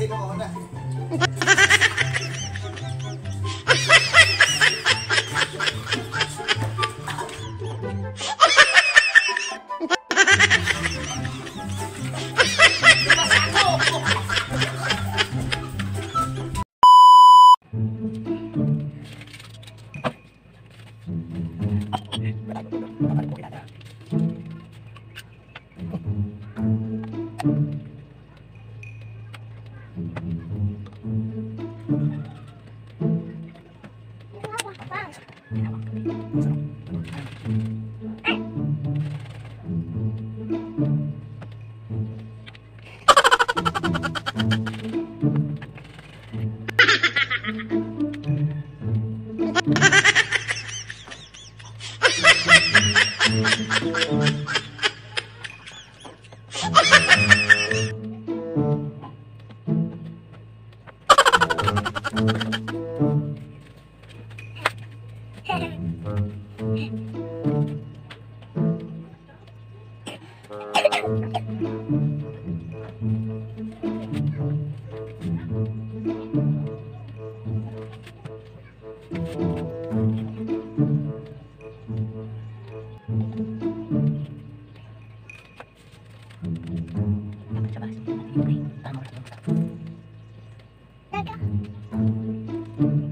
ka mauna.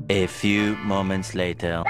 A few moments later.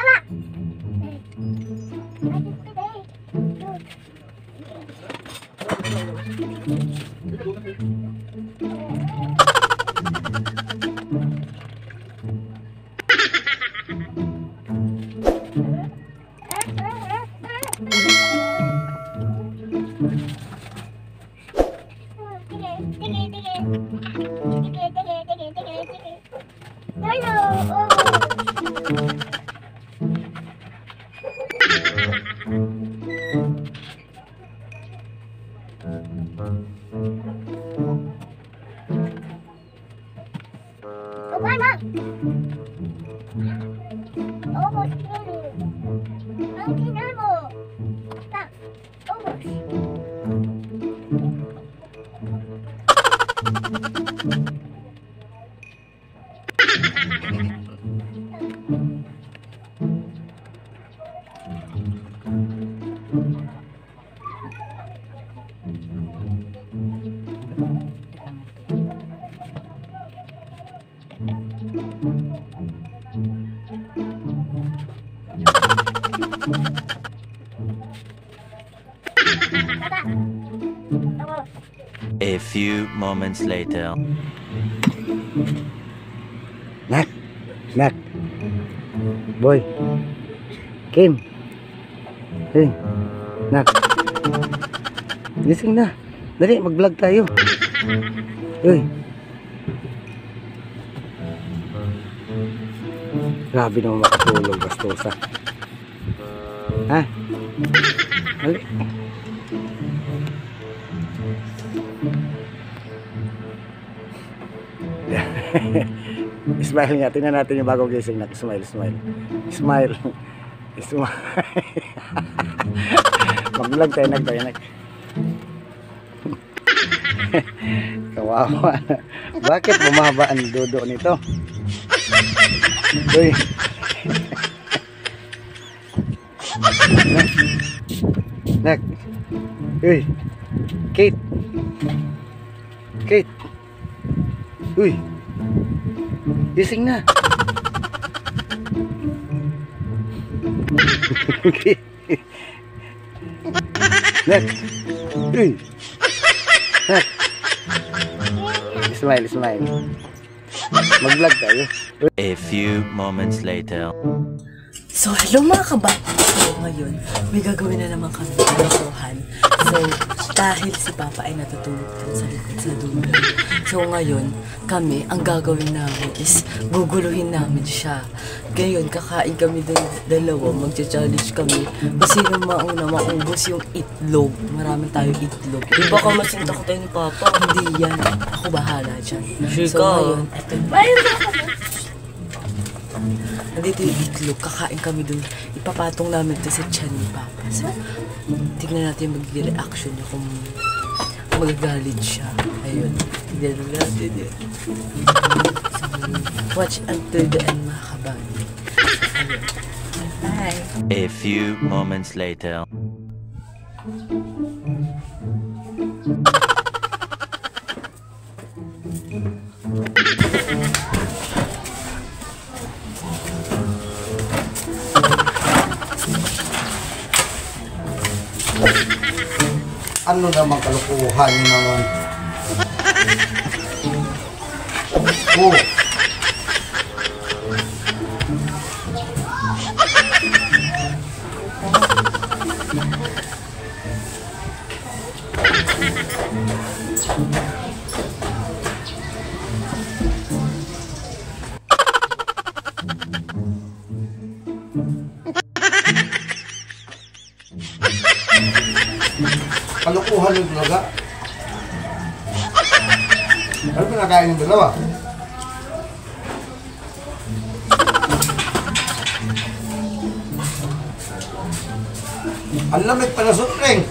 A few moments later. Nak. Boy. Kim. Hey. Nak. Gising na. Dali, mag-vlog tayo. Uy. Grabe naman makatulog, bastosa. Ha? Dali. Smile nga, tingnan natin yung bagong gising na. Smile. Mag-vlog tayo, nag. Kawawa. Bakit bumaba ang dudo nito? Uy. Nak. Uy. Kate. Uy. Gising na. Nak. Uy. Nak. Smile. Mag-vlog tayo. A few moments later. So, hello mga kabata. So, ngayon, may gagawin na naman kami ng kalokohan. So, dahil si Papa ay natutulog dun sa likod sa dulo. So, ngayon, kami, ang gagawin namin is guguluhin namin siya. Ngayon, kakain kami dalawa, magcha-challenge kami. Sino mauna maubos yung itlog. Maraming tayo itlog. Di ba ka masintak tayo ni Papa? Hindi yan. Ako bahala dyan. Sure So, ka. ngayon, eto. Mayroon ako. Nandito yung itlog, kakain kami dun. Ipapatong namin ito sa tiyan ni Papa. So, tignan natin yung magiging reaction niya kung magagalit siya. Ayun, tignan natin yun. So, watch until the end mga kabagi. Bye! A few moments later. Ano naman kalukuhan yun naman? Oh. Kalukuhan yung talaga. Ano pinakain yung dalawa? Ang lamig pala sutring.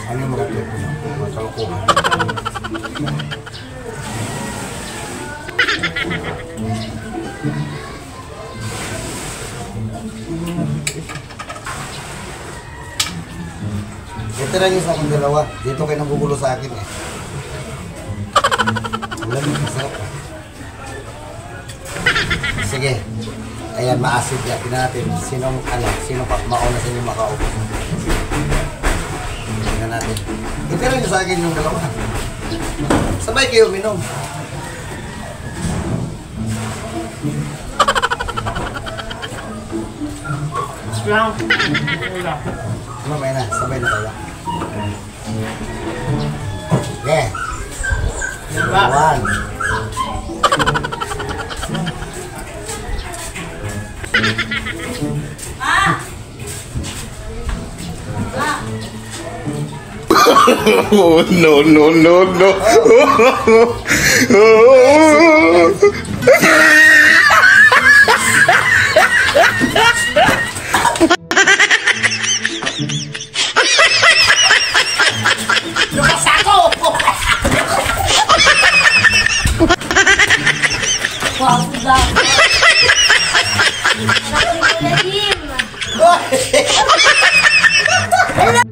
Ano yung mga trip mo? Mga kalukuhan. Ito lang yung sa akong dalawa. Dito kayo nagugulo sa akin eh. Alam mo, masarap ah. Sige. Ayan, maasid yan. Tingnan natin. Sino pa mauna sa inyo makaupo. Tingnan natin. Ito lang yung sa akin yung dalawa. Sabay kayo minom. Mamaya na, sabay na tayo. Okay. One. Oh, no, no, no, no.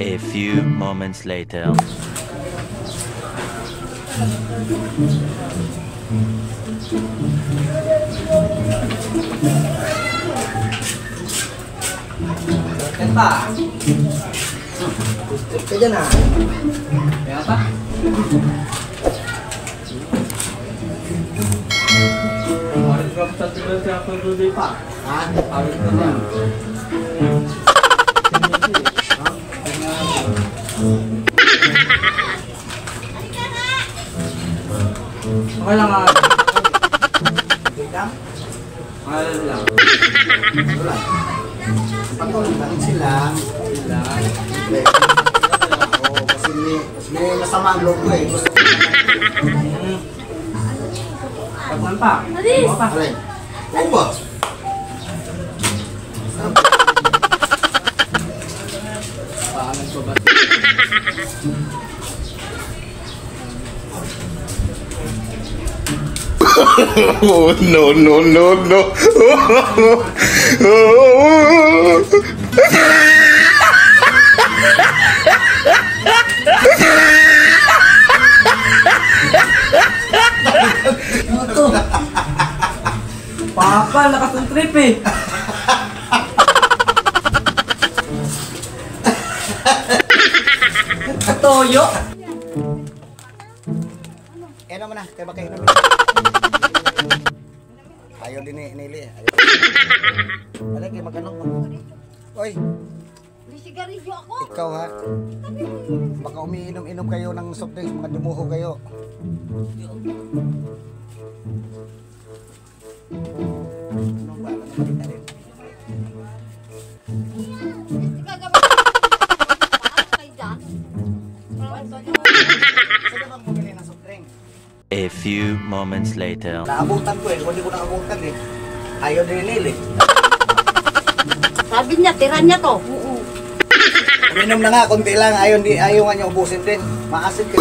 A few moments later. Kaya na. Kaya pa? Okay lang ah. Okay lang. Wala. Patuloy natin sila. Oo, kasi may masama ang loob ko eh. Gusto ko pagman pa. Alis! Oo ba? Paanan ko ba? Oh, no, no, no, no. Papa, nakasuntrip eh. Toyo. Ano mo na, kaya ba kayo namin? Ayaw din ni Nili. Ayaw. Wala kayo mag-anong. Oy, Nagsisigarilyo ako. Ikaw ha? Baka umiinom-inom kayo ng soft drinks, mga dumuho kayo. Ano ba? Ano ba kita rin? Sino bang bumili ng soft drink? A few moments later. Naabutan ko eh, hindi ko nakabutan eh. Ayaw din nila eh. Sabi niya, tira niya to. Uminom na nga, konti lang. Ayaw nga niya ubusin din. Maasid ka.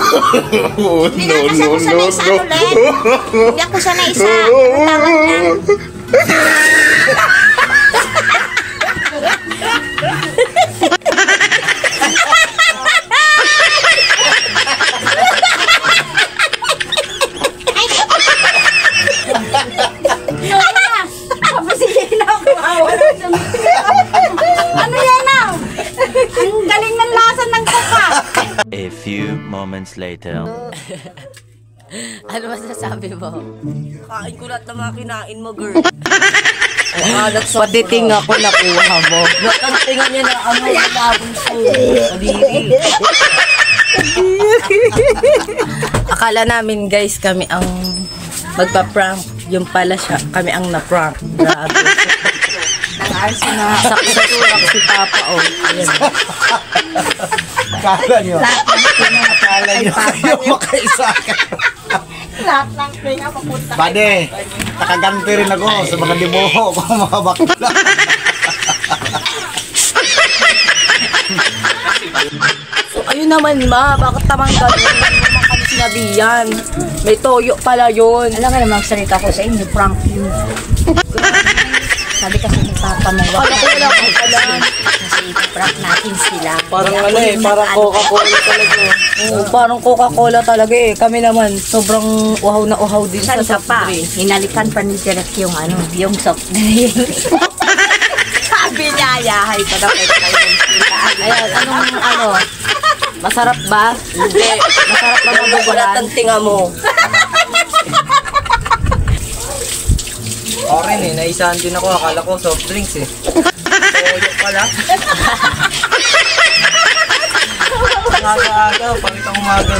Hindi nga kasi ako sanay sa ano, Len. Hindi ako sanay sa utangan yan. Ano yan na? Ang galing ng lasa ng coca. A few moments later. Ano masasabi mo? Kain ko lahat ng mga kinain mo, girl. Pati tinga ko nakuha mo. Ang tinga niya na ano, labong ko. Kadiri. Akala namin guys, kami ang magpa-prank. Yung pala siya, kami ang na-prank. Grabe. Saksak si Papa, oh. Ayan. Akala nyo. Akala nyo. Ayaw makaisa ka. Lahat ng pinga papunta. Pade, nakaganti rin ako sa mga dumuho ko mga bakla. So, ayun naman ma, bakit tamang gano'n? Hindi naman kami sinabihan. May toyo pala yun. Alam ka naman, salita ko sa inyo, prank yun. Sabi kasi ni Papa mo, Akala ko wala ko pala. kasi ipaprank natin sila. Parang Kaya ano ako eh, yung parang nag-ano. Coca-Cola talaga. Oo, parang Coca-Cola talaga eh. Kami naman, sobrang uhaw na uhaw din Saan sa ka soft pa? drink. Hinalikan pa ni Direk yung ano, yung soft drinks. Sabi niya, yahay pa daw kayo ng sila. Ayan, anong ano? Masarap ba? Hindi. Masarap ba Wala mabubulan? ng tinga mo. Orin eh, naisahan din ako. Akala ko soft drinks eh. Toyo pala. Umaga-aga, pangitang umaga.